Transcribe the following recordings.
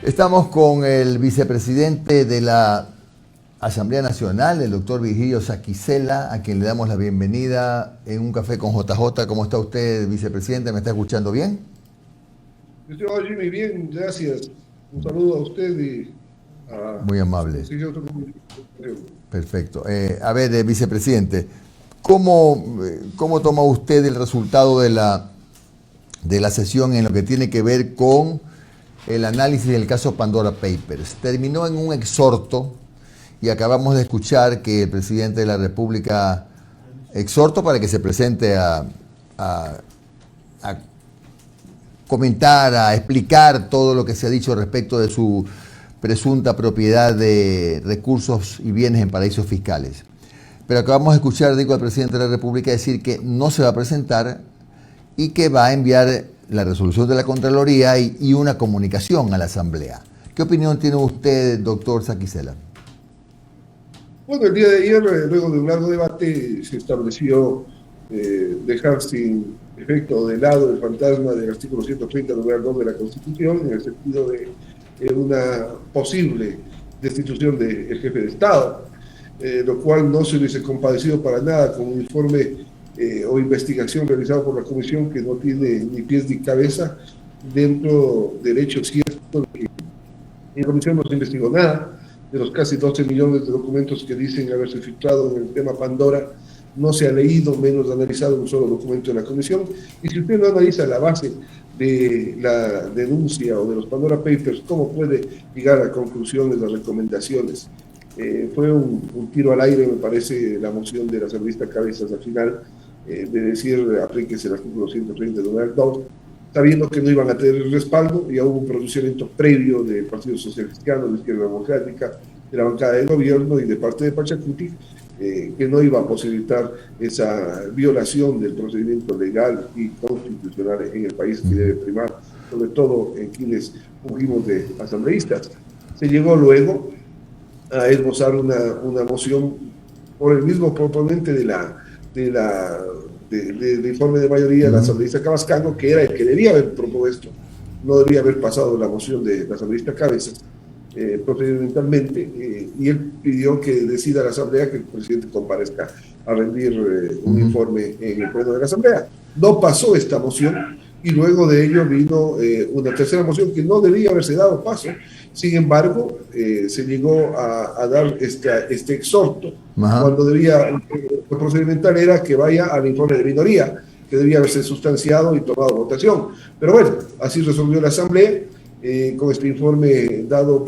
Estamos con el vicepresidente de la Asamblea Nacional, el doctor Virgilio Saquicela, a quien le damos la bienvenida en un café con JJ. ¿Cómo está usted, vicepresidente? ¿Me está escuchando bien? Estoy Jimmy, bien, gracias. Un saludo a usted y a... Muy amable. Perfecto. A ver, vicepresidente, ¿cómo toma usted el resultado de la sesión en lo que tiene que ver con el análisis del caso Pandora Papers? Terminó en un exhorto y acabamos de escuchar que el presidente de la República exhortó para que se presente a comentar, a explicar todo lo que se ha dicho respecto de su presunta propiedad de recursos y bienes en paraísos fiscales. Pero acabamos de escuchar, digo, al presidente de la República decir que no se va a presentar y que va a enviar la resolución de la Contraloría y una comunicación a la Asamblea. ¿Qué opinión tiene usted, doctor Saquicela? Bueno, el día de ayer, luego de un largo debate, se estableció dejar sin efecto de lado el fantasma del artículo 130, numeral 2 de la Constitución, en el sentido de una posible destitución del jefe de Estado, lo cual no se hubiese compadecido para nada con un informe o investigación realizado por la Comisión que no tiene ni pies ni cabeza dentro del hecho cierto de que la Comisión no se investigó nada. De los casi 12 millones de documentos que dicen haberse filtrado en el tema Pandora, no se ha leído, menos analizado un solo documento de la Comisión. Y si usted no analiza la base de la denuncia o de los Pandora Papers, ¿cómo puede llegar a conclusiones, a recomendaciones? Fue un tiro al aire, me parece, la moción de la asambleísta Cabezas al final, de decir, aplíquese el artículo 130 numeral 2, sabiendo que no iban a tener el respaldo. Ya hubo un pronunciamiento previo del Partido Social Cristiano, de Izquierda Democrática, de la bancada de gobierno y de parte de Pachacuti, que no iba a posibilitar esa violación del procedimiento legal y constitucional en el país, que debe primar, sobre todo en quienes fungimos de asambleístas. Se llegó luego a esbozar una moción por el mismo proponente de informe de mayoría, la asambleísta Cabascango, que era el que debía haber propuesto, no debía haber pasado la moción de la asambleísta Cabezas procedimentalmente, y él pidió que decida la asamblea que el presidente comparezca a rendir un informe en el pleno de la asamblea. No pasó esta moción y luego de ello vino una tercera moción que no debía haberse dado paso. Sin embargo, se llegó a dar este exhorto. Ajá. Cuando debía, lo procedimental era que vaya al informe de minoría, que debía haberse sustanciado y tomado votación. Pero bueno, así resolvió la asamblea, con este informe dado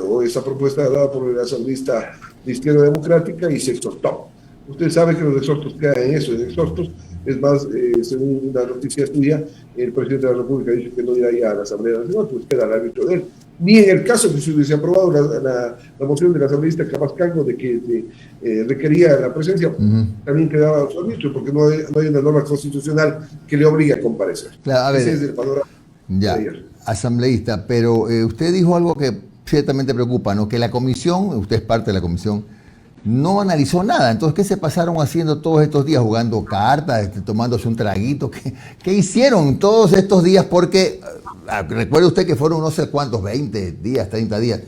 o esa propuesta dada por el asambleísta de Izquierda Democrática, y se exhortó. Usted sabe que los exhortos quedan en eso, en exhortos. Es más, según una noticia tuya, el presidente de la República dice que no irá ya a la Asamblea Nacional, pues queda al árbitro de él. Ni en el caso que se hubiese aprobado la moción de la asambleísta Cabascango de que requería la presencia, también quedaba su árbitro, porque no hay una norma constitucional que le obligue a comparecer. Claro, a ver, ese es el panorama ya, de ayer. Asambleísta, pero usted dijo algo que ciertamente preocupa, ¿no? Que la comisión, usted es parte de la comisión, no analizó nada. Entonces, ¿qué se pasaron haciendo todos estos días? Jugando cartas, tomándose un traguito. ¿Qué hicieron todos estos días? Porque recuerde usted que fueron no sé cuántos, 20 días, 30 días,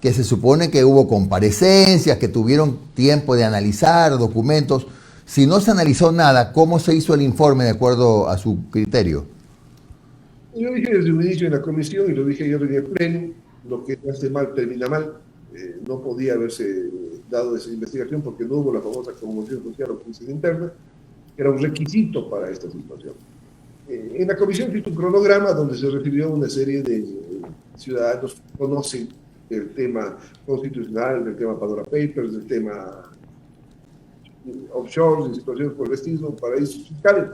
que se supone que hubo comparecencias, que tuvieron tiempo de analizar documentos. Si no se analizó nada, ¿cómo se hizo el informe de acuerdo a su criterio? Yo dije desde un inicio en la comisión, y lo dije ayer en el pleno, lo que hace mal termina mal. No podía haberse dado esa investigación porque no hubo la famosa conmoción social o crisis interna, que era un requisito para esta situación. En la comisión existe un cronograma donde se refirió a una serie de ciudadanos que conocen el tema constitucional, del tema Pandora Papers, del tema offshore, de situaciones por el estilo, paraísos fiscales,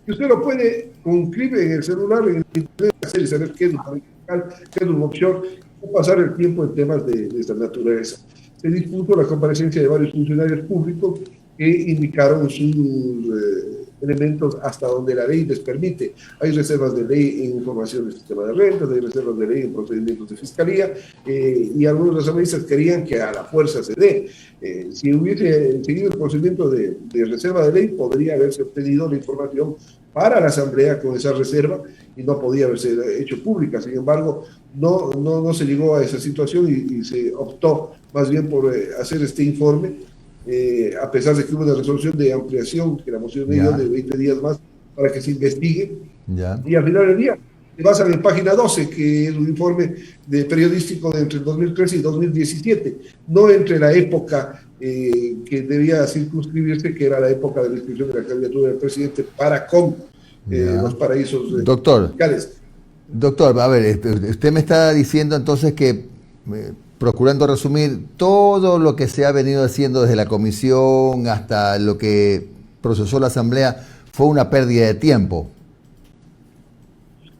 que usted lo puede con un clic en el celular, en el internet, hacer y saber qué es un paraíso fiscal, qué es un offshore, o pasar el tiempo en temas de esta naturaleza. Se dispuso la comparecencia de varios funcionarios públicos que indicaron sus elementos hasta donde la ley les permite. Hay reservas de ley en información del sistema de rentas, hay reservas de ley en procedimientos de fiscalía, y algunos de los asambleístas querían que a la fuerza se dé. Si hubiese seguido el procedimiento de reserva de ley, podría haberse obtenido la información para la Asamblea con esa reserva y no podía haberse hecho pública. Sin embargo, no se llegó a esa situación y se optó más bien por hacer este informe, a pesar de que hubo una resolución de ampliación que la moción dio Ya, de 20 días más para que se investigue. ya, Y al final del día se basan en página 12, que es un informe periodístico de entre 2013 y 2017, no entre la época que debía circunscribirse, que era la época de la inscripción de la candidatura del presidente para con ya. los paraísos Doctor, fiscales. doctor, a ver, usted me está diciendo entonces que, procurando resumir, todo lo que se ha venido haciendo desde la comisión hasta lo que procesó la Asamblea fue una pérdida de tiempo.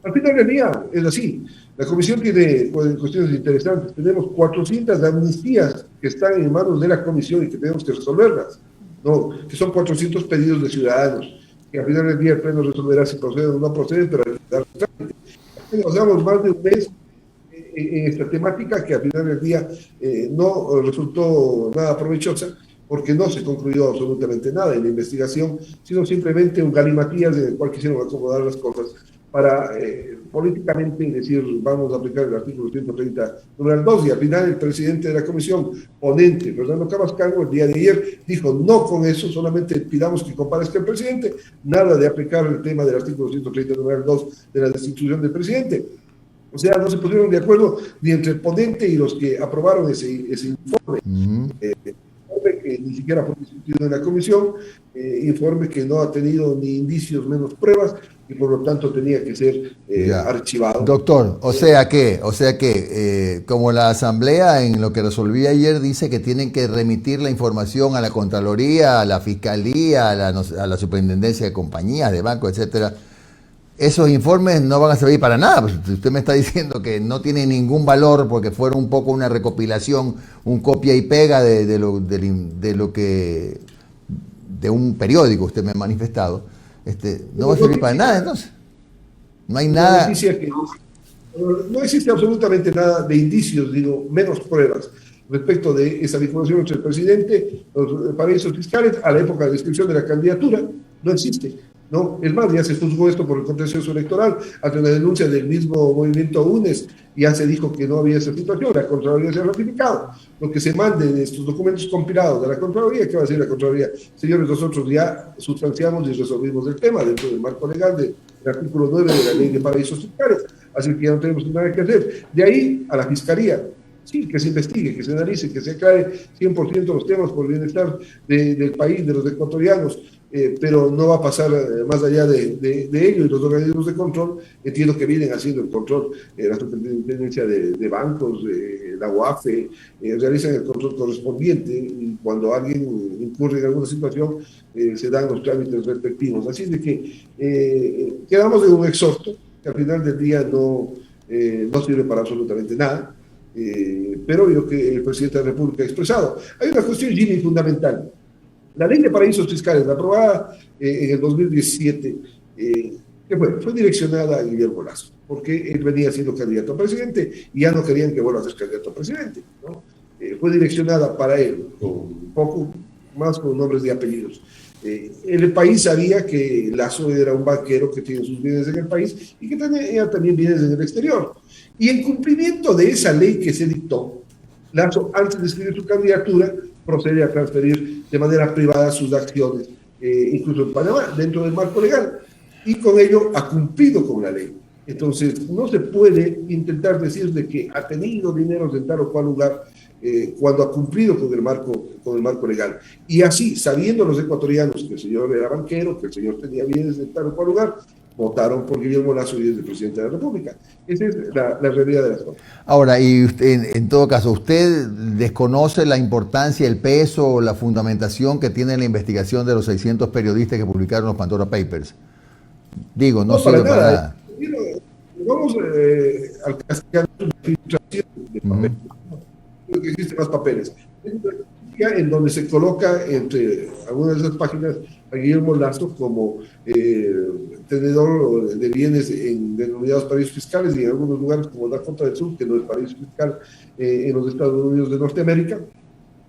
Al final del día es así. La comisión tiene cuestiones interesantes. Tenemos 400 amnistías que están en manos de la comisión y que tenemos que resolverlas, ¿no? Que son 400 pedidos de ciudadanos, que al final del día el Pleno resolverá si proceden o no proceden, pero al final del trámite. Nos damos más de un mes en esta temática que al final del día no resultó nada provechosa porque no se concluyó absolutamente nada en la investigación, sino simplemente un galimatías en el cual quisieron acomodar las cosas para políticamente decir vamos a aplicar el artículo 130, numeral 2, y al final el presidente de la comisión, ponente, Fernando Cabascango, el día de ayer dijo no con eso, solamente pidamos que comparezca el presidente, nada de aplicar el tema del artículo 130, numeral 2 de la destitución del presidente. O sea, no se pusieron de acuerdo ni entre el ponente y los que aprobaron ese informe. Informe que ni siquiera fue discutido en la comisión, informe que no ha tenido ni indicios menos pruebas y por lo tanto tenía que ser archivado. Doctor, o sea que como la Asamblea en lo que resolví ayer dice que tienen que remitir la información a la Contraloría, a la Fiscalía, a la Superintendencia de Compañías, de bancos, etcétera, esos informes no van a servir para nada. Pues usted me está diciendo que no tienen ningún valor porque fueron un poco una recopilación, un copia y pega de un periódico, usted me ha manifestado. No va a servir para nada, entonces. No hay nada. No existe absolutamente nada de indicios, digo, menos pruebas respecto de esa vinculación entre el presidente, los paraísos fiscales, a la época de la inscripción de la candidatura. No existe. ¿No? Es más, ya se juzgó esto por el contencioso electoral, ante una denuncia del mismo movimiento UNES, ya se dijo que no había esa situación, la Contraloría se ha ratificado. Lo que se mande de estos documentos compilados de la Contraloría, ¿qué va a decir la Contraloría? Señores, nosotros ya sustanciamos y resolvimos el tema dentro del marco legal del artículo 9 de la Ley de Paraísos Fiscales, así que ya no tenemos nada que hacer. De ahí a la Fiscalía. Sí, que se investigue, que se analice, que se aclare 100% los temas por el bienestar del país, de los ecuatorianos, pero no va a pasar más allá de ello. Y los organismos de control, entiendo que vienen haciendo el control, la Superintendencia de Bancos, la UAFE, realizan el control correspondiente y cuando alguien incurre en alguna situación, se dan los trámites respectivos. Así es de que quedamos en un exhorto que al final del día no sirve para absolutamente nada. Pero lo que el presidente de la República ha expresado. Hay una cuestión, Jimmy, fundamental. La ley de paraísos fiscales, aprobada en el 2017, ¿qué fue? Fue direccionada a Guillermo Lasso, porque él venía siendo candidato a presidente y ya no querían que vuelva a ser candidato a presidente, ¿no? Fue direccionada para él, con un poco más con nombres y apellidos. El país sabía que Lasso era un banquero que tiene sus bienes en el país y que tenía también bienes en el exterior. Y en cumplimiento de esa ley que se dictó, Lasso, antes de escribir su candidatura, procede a transferir de manera privada sus acciones, incluso en Panamá, dentro del marco legal. Y con ello ha cumplido con la ley. Entonces, no se puede intentar decir de que ha tenido dinero en tal o cual lugar cuando ha cumplido con el marco legal. Y así, sabiendo los ecuatorianos que el señor era banquero, que el señor tenía bienes en tal o cual lugar, votaron por Guillermo Lasso y es el presidente de la República. Esa es la realidad de las cosas. Ahora, y usted, en todo caso, ¿usted desconoce la importancia, el peso, la fundamentación que tiene la investigación de los 600 periodistas que publicaron los Pandora Papers? Digo, no sirve para nada. Vamos al castellano de filtración de papeles. Creo que existen más papeles. En donde se coloca entre algunas de esas páginas a Guillermo Lasso como tenedor de bienes en denominados paraísos fiscales y en algunos lugares como Dakota del Sur, que no es paraíso fiscal, en los Estados Unidos de Norteamérica,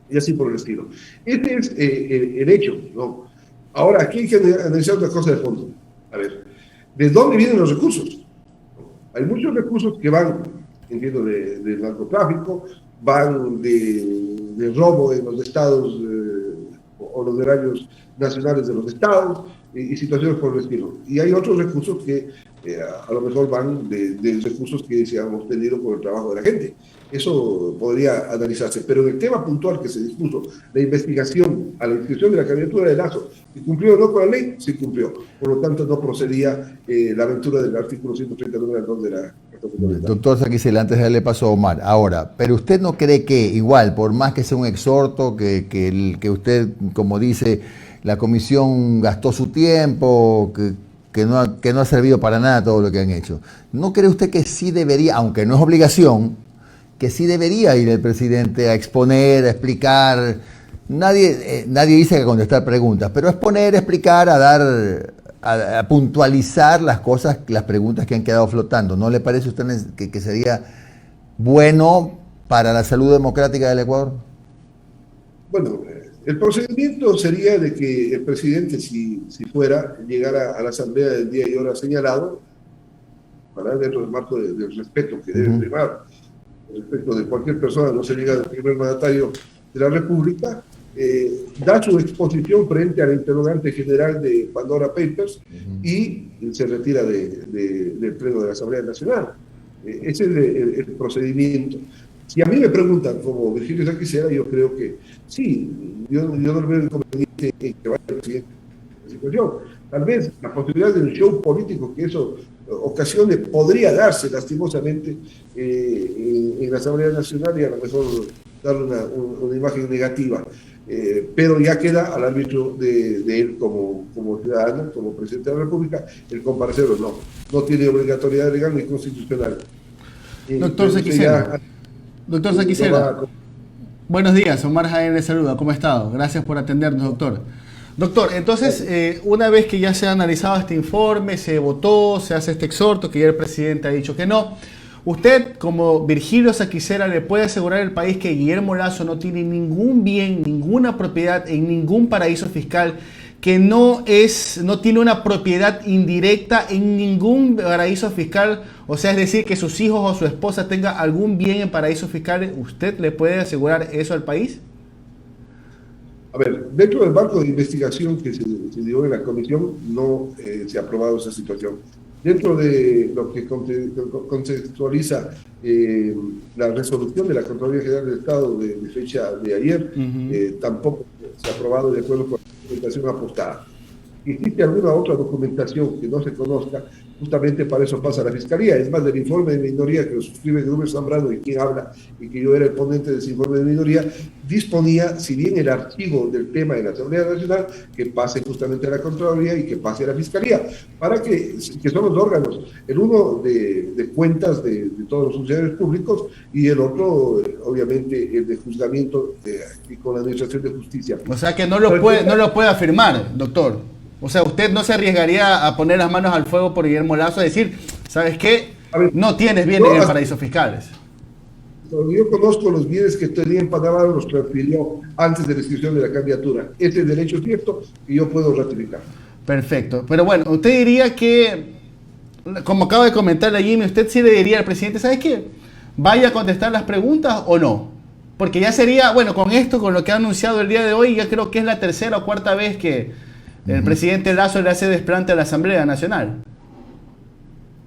y así por el estilo. Este es el hecho, ¿no? Ahora, aquí hay que analizar una cosa de fondo. A ver, ¿de dónde vienen los recursos? Hay muchos recursos que van, entiendo, del narcotráfico, van de robo en los estados o los derechos nacionales de los estados y situaciones por el estilo. Y hay otros recursos que a lo mejor van de recursos que se han obtenido por el trabajo de la gente. Eso podría analizarse, pero en el tema puntual que se dispuso, la investigación a la inscripción de la candidatura de Lazo, ¿se cumplió o no con la ley? Se cumplió. Por lo tanto, no procedía la aventura del artículo 139 al 2 de la Constitución. Doctor Saquicela, antes de darle paso a Omar, ahora, pero usted no cree que igual, por más que sea un exhorto, que usted, como dice, la comisión gastó su tiempo, que no ha servido para nada todo lo que han hecho, ¿no cree usted que sí debería, aunque no es obligación, que sí debería ir el presidente a exponer, a explicar? Nadie dice que contestar preguntas, pero exponer, explicar, a puntualizar las cosas, las preguntas que han quedado flotando. ¿No le parece a usted que sería bueno para la salud democrática del Ecuador? Bueno, el procedimiento sería de que el presidente, si fuera, llegara a la asamblea del día y hora señalado, para dentro del marco del respeto que debe primar, el respeto de cualquier persona, no se llega del primer mandatario de la República, da su exposición frente al interrogante general de Pandora Papers y se retira del pleno de la Asamblea Nacional. Ese es el procedimiento. Si a mí me preguntan, como Virgilio Saquicela, yo creo que sí, yo no veo inconveniente en que vaya el presidente en esa situación. Tal vez la posibilidad de un show político que eso ocasione podría darse lastimosamente en la Asamblea Nacional y a lo mejor darle una imagen negativa. Pero ya queda al árbitro de él como ciudadano, como presidente de la República, el comparecer o no. No tiene obligatoriedad legal ni constitucional. Doctor Saquicela. Doctor Saquicela, buenos días, Omar Jaén le saluda, ¿cómo ha estado? Gracias por atendernos, doctor. Doctor, entonces, una vez que ya se ha analizado este informe, se votó, se hace este exhorto, que ya el presidente ha dicho que no, usted, como Virgilio Saquicela, le puede asegurar al país que Guillermo Lazo no tiene ningún bien, ninguna propiedad en ningún paraíso fiscal, que no tiene una propiedad indirecta en ningún paraíso fiscal, o sea, es decir, que sus hijos o su esposa tenga algún bien en paraísos fiscales. ¿Usted le puede asegurar eso al país? A ver, dentro del marco de investigación que se dio en la comisión, no se ha aprobado esa situación. Dentro de lo que contextualiza la resolución de la Contraloría General del Estado de fecha de ayer, tampoco se ha aprobado de acuerdo con la documentación aportada. ¿Existe alguna otra documentación que no se conozca? Justamente para eso pasa la Fiscalía. Es más, del informe de minoría que lo suscribe Gruber Zambrano y quien habla, y que yo era el ponente de ese informe de minoría, disponía, si bien el archivo del tema en la Asamblea Nacional, que pase justamente a la Contraloría y que pase a la Fiscalía, para que son los órganos, el uno de cuentas de todos los funcionarios públicos y el otro, obviamente, el de juzgamiento y con la Administración de Justicia. O sea que no lo puede afirmar, doctor. O sea, usted no se arriesgaría a poner las manos al fuego por Guillermo Lazo, a decir, ¿sabes qué? No tienes bienes en paraísos fiscales. Yo conozco los bienes que tenía en Panamá, los transfirió antes de la inscripción de la candidatura. Ese derecho es cierto y yo puedo ratificar. Perfecto. Pero bueno, usted diría que, como acaba de comentar Jimmy, usted sí le diría al presidente, ¿sabes qué? ¿Vaya a contestar las preguntas o no? Porque ya sería, bueno, con esto, con lo que ha anunciado el día de hoy, ya creo que es la tercera o cuarta vez que el presidente Lazo le hace desplante a la Asamblea Nacional.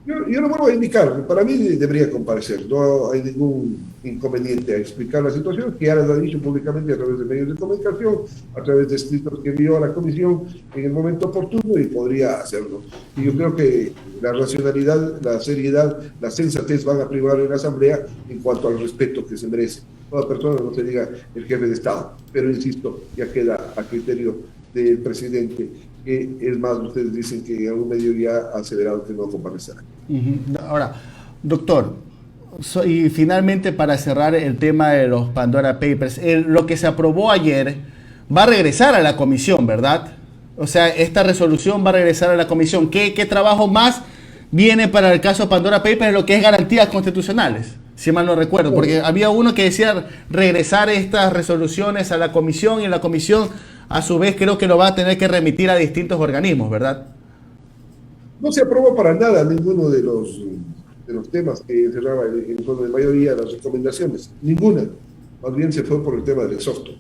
Yo lo vuelvo a indicar, para mí debería comparecer, no hay ningún inconveniente a explicar la situación, que ya les ha dicho públicamente a través de medios de comunicación, a través de escritos que envió a la comisión en el momento oportuno y podría hacerlo. Y yo creo que la racionalidad, la seriedad, la sensatez van a primar en la Asamblea en cuanto al respeto que se merece. Toda persona, no se diga el jefe de Estado, pero insisto, ya queda a criterio del presidente, que es más, ustedes dicen que algún medio ya ha acelerado que no comparecerá. Ahora, doctor, y finalmente para cerrar el tema de los Pandora Papers, lo que se aprobó ayer va a regresar a la comisión, ¿verdad? O sea, esta resolución va a regresar a la comisión. ¿Qué trabajo más viene para el caso Pandora Papers, lo que es garantías constitucionales? Si mal no recuerdo, porque había uno que decía regresar estas resoluciones a la comisión, y en la comisión a su vez creo que lo va a tener que remitir a distintos organismos, ¿verdad? No se aprobó para nada ninguno de los temas que encerraba el informe de mayoría, las recomendaciones, ninguna. Más bien se fue por el tema del exhorto.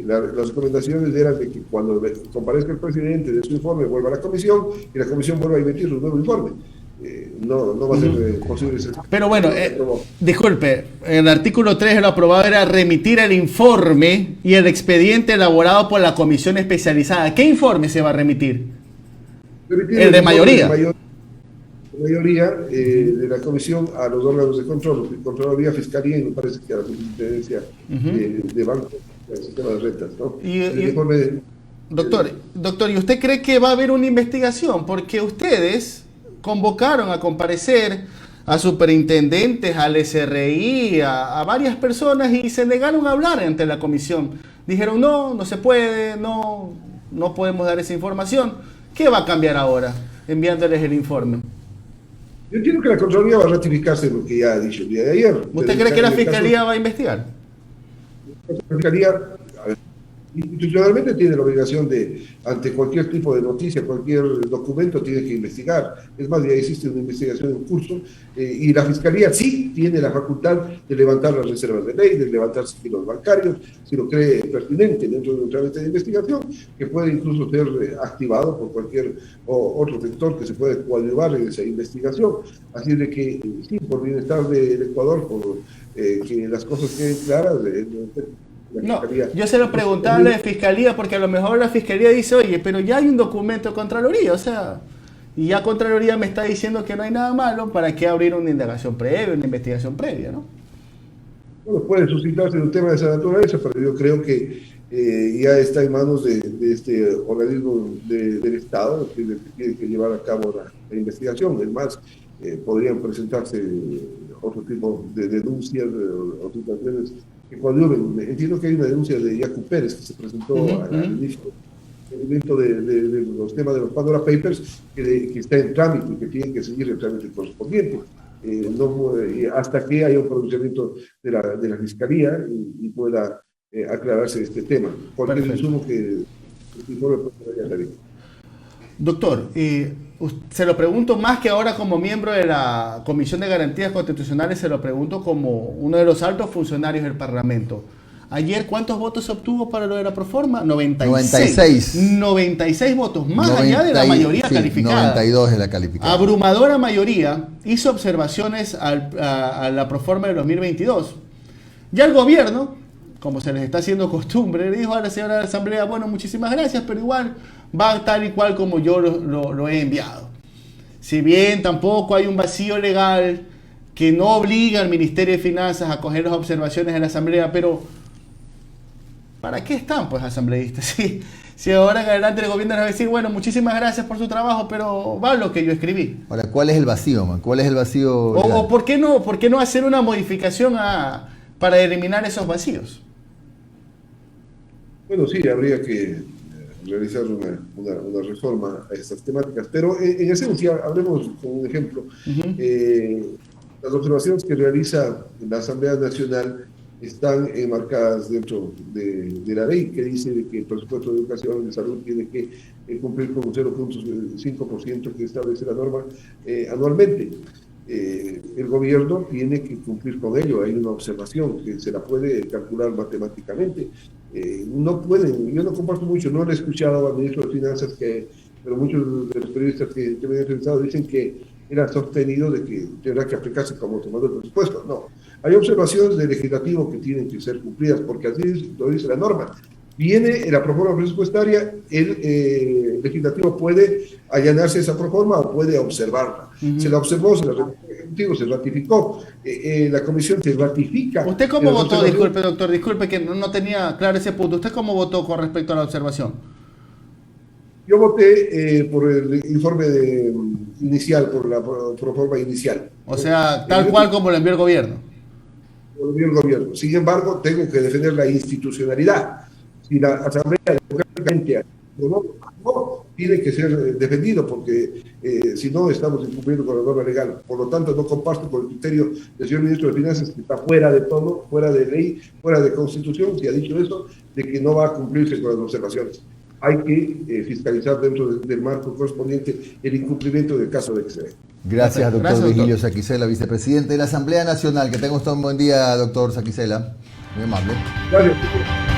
Las recomendaciones eran de que cuando comparezca el presidente de su informe vuelva a la comisión y la comisión vuelva a emitir su nuevo informe. No va a ser posible. Pero bueno, disculpe, en el artículo 3 lo aprobado era remitir el informe y el expediente elaborado por la comisión especializada. ¿Qué informe se va a remitir? El de mayoría. Mayoría de la comisión a los órganos de control, Contraloría, Fiscalía y me parece que a la Superintendencia de Banco, el sistema de rentas, ¿no? Doctor, ¿y usted cree que va a haber una investigación? Porque ustedes convocaron a comparecer a superintendentes, al SRI, a varias personas y se negaron a hablar ante la comisión. Dijeron, no se puede, no podemos dar esa información. ¿Qué va a cambiar ahora enviándoles el informe? Yo entiendo que la Contraloría va a ratificarse lo que ya ha dicho el día de ayer. ¿Usted cree que la Fiscalía va a investigar? La Fiscalía institucionalmente tiene la obligación de, ante cualquier tipo de noticia, cualquier documento, tiene que investigar. Es más, ya existe una investigación en curso y la Fiscalía sí tiene la facultad de levantar las reservas de ley, de levantar sigilos bancarios, si lo cree pertinente dentro de un trámite de investigación, que puede incluso ser activado por cualquier otro sector que se puede coadyuvar en esa investigación. Así de que, sí, por bienestar del Ecuador, por que las cosas queden claras, no, yo se lo preguntaba a la Fiscalía porque a lo mejor la Fiscalía dice, oye, pero ya hay un documento de Contraloría, o sea, y ya Contraloría me está diciendo que no hay nada malo, ¿para qué abrir una indagación previa, una investigación previa, no? Bueno, puede suscitarse un tema de esa naturaleza, pero yo creo que ya está en manos de este organismo del Estado, que tiene que llevar a cabo la investigación. Es más, podrían presentarse otro tipo de denuncias o situaciones que coadyuven. Entiendo que hay una denuncia de Yacu Pérez que se presentó al inicio del evento de los temas de los Pandora Papers, que está en trámite y que tienen que seguir el trámite correspondiente. Hasta que haya un pronunciamiento de la Fiscalía y pueda aclararse este tema. Porque es insumo que el informe puede salir. Doctor, se lo pregunto más que ahora como miembro de la Comisión de Garantías Constitucionales, se lo pregunto como uno de los altos funcionarios del Parlamento. Ayer, ¿cuántos votos se obtuvo para lo de la proforma? 96. 96 votos, más allá de la mayoría calificada. 92 de la calificada. Abrumadora mayoría hizo observaciones a la proforma de 2022. Ya el gobierno, como se les está haciendo costumbre, le dijo a la señora de la Asamblea, bueno, muchísimas gracias, pero igual va tal y cual como yo lo he enviado. Si bien tampoco hay un vacío legal que no obliga al Ministerio de Finanzas a coger las observaciones de la Asamblea, pero ¿para qué están, pues, asambleístas? Si ahora en adelante el gobierno les va a decir, bueno, muchísimas gracias por su trabajo, pero va lo que yo escribí. Ahora, ¿cuál es el vacío, man? ¿Cuál es el vacío? O ¿por qué no hacer una modificación para eliminar esos vacíos? Bueno, sí, habría que realizar una reforma a estas temáticas, pero en esencia, hablemos con un ejemplo. Las observaciones que realiza la Asamblea Nacional están enmarcadas dentro de la ley, que dice que el presupuesto de educación y de salud tiene que cumplir con un 0.5% que establece la norma anualmente. El gobierno tiene que cumplir con ello. Hay una observación que se la puede calcular matemáticamente. No pueden, yo no comparto mucho, no le he escuchado al ministro de Finanzas, pero muchos de los periodistas que me han entrevistado dicen que era sostenido de que tendrá que aplicarse como tomado el presupuesto. No, hay observaciones del legislativo que tienen que ser cumplidas, porque así lo dice la norma. Viene la proforma presupuestaria, el legislativo puede allanarse esa proforma o puede observarla. Se la observó, se la ratificó el Ejecutivo, se ratificó, la Comisión se ratifica. ¿Usted cómo votó? Disculpe, doctor, disculpe que no tenía claro ese punto. ¿Usted cómo votó con respecto a la observación? Yo voté por el informe inicial, por la proforma inicial. O sea, tal cual como lo envió el gobierno. Lo envió el gobierno. Sin embargo, tengo que defender la institucionalidad. Si la Asamblea democráticamente no tiene que ser defendido, porque si no estamos incumpliendo con la norma legal. Por lo tanto, no comparto con el criterio del señor ministro de Finanzas, que está fuera de todo, fuera de ley, fuera de constitución, si ha dicho eso, de que no va a cumplirse con las observaciones. hay que fiscalizar dentro del marco correspondiente el incumplimiento del caso de excedente. Gracias, doctor Gracias, Virgilio doctor. Saquicela, vicepresidente de la Asamblea Nacional. Que tenga usted un buen día, doctor Saquicela. Muy amable. Gracias.